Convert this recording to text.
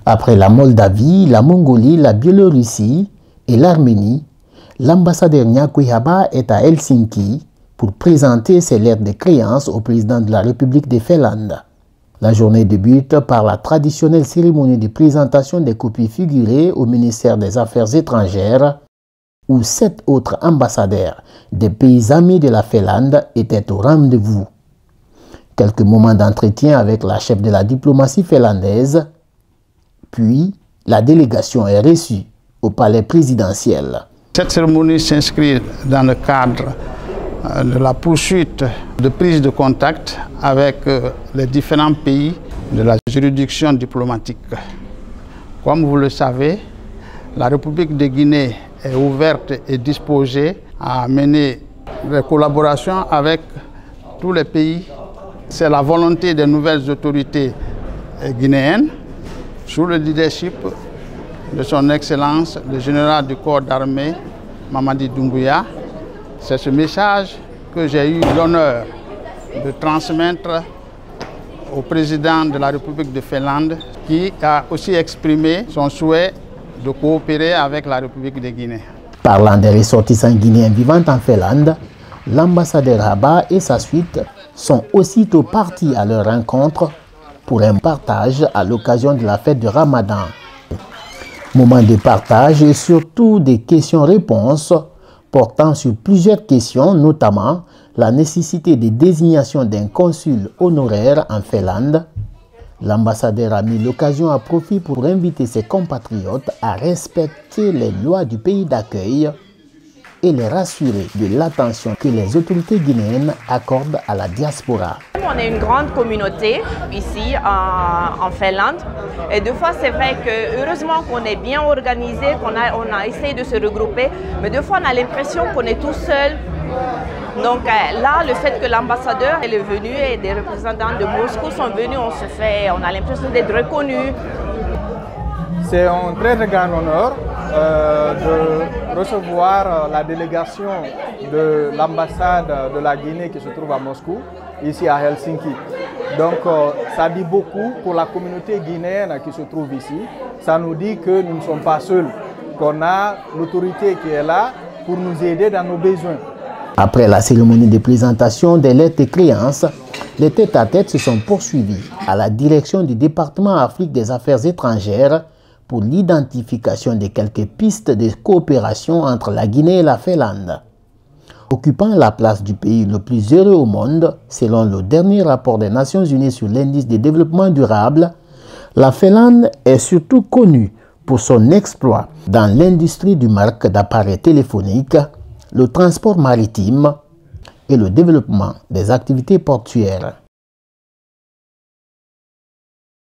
Après la Moldavie, la Mongolie, la Biélorussie et l'Arménie, l'ambassadeur Nyakuyaba est à Helsinki pour présenter ses lettres de créance au président de la République des Finlande. La journée débute par la traditionnelle cérémonie de présentation des copies figurées au ministère des Affaires étrangères, où 7 autres ambassadeurs des pays amis de la Finlande étaient au rendez-vous. Quelques moments d'entretien avec la chef de la diplomatie finlandaise, puis la délégation est reçue au palais présidentiel. Cette cérémonie s'inscrit dans le cadre de la poursuite de prise de contact avec les différents pays de la juridiction diplomatique. Comme vous le savez, la République de Guinée est ouverte et disposée à mener des collaborations avec tous les pays. C'est la volonté des nouvelles autorités guinéennes, sous le leadership de son Excellence, le général du corps d'armée, Mamadi Doumbouya. C'est ce message que j'ai eu l'honneur de transmettre au président de la République de Finlande, qui a aussi exprimé son souhait de coopérer avec la République de Guinée. Parlant des ressortissants guinéens vivant en Finlande, l'ambassadeur Haba et sa suite sont aussitôt partis à leur rencontre pour un partage à l'occasion de la fête du Ramadan. Moment de partage et surtout des questions-réponses portant sur plusieurs questions, notamment la nécessité de désignation d'un consul honoraire en Finlande. L'ambassadeur a mis l'occasion à profit pour inviter ses compatriotes à respecter les lois du pays d'accueil et les rassurer de l'attention que les autorités guinéennes accordent à la diaspora. On est une grande communauté ici en Finlande et deux fois c'est vrai que heureusement qu'on est bien organisé, qu'on a essayé de se regrouper, mais deux fois on a l'impression qu'on est tout seul. Donc là, le fait que l'ambassadeur est venu et des représentants de Moscou sont venus, on a l'impression d'être reconnus. C'est un très grand honneur de recevoir la délégation de l'ambassade de la Guinée qui se trouve à Moscou, ici à Helsinki. Donc ça dit beaucoup pour la communauté guinéenne qui se trouve ici. Ça nous dit que nous ne sommes pas seuls, qu'on a l'autorité qui est là pour nous aider dans nos besoins. Après la cérémonie de présentation des lettres de créance, les tête-à-tête se sont poursuivis à la direction du département Afrique des Affaires étrangères pour l'identification de quelques pistes de coopération entre la Guinée et la Finlande. Occupant la place du pays le plus heureux au monde, selon le dernier rapport des Nations Unies sur l'indice de développement durable, la Finlande est surtout connue pour son exploit dans l'industrie du marque d'appareils téléphoniques, le transport maritime et le développement des activités portuaires.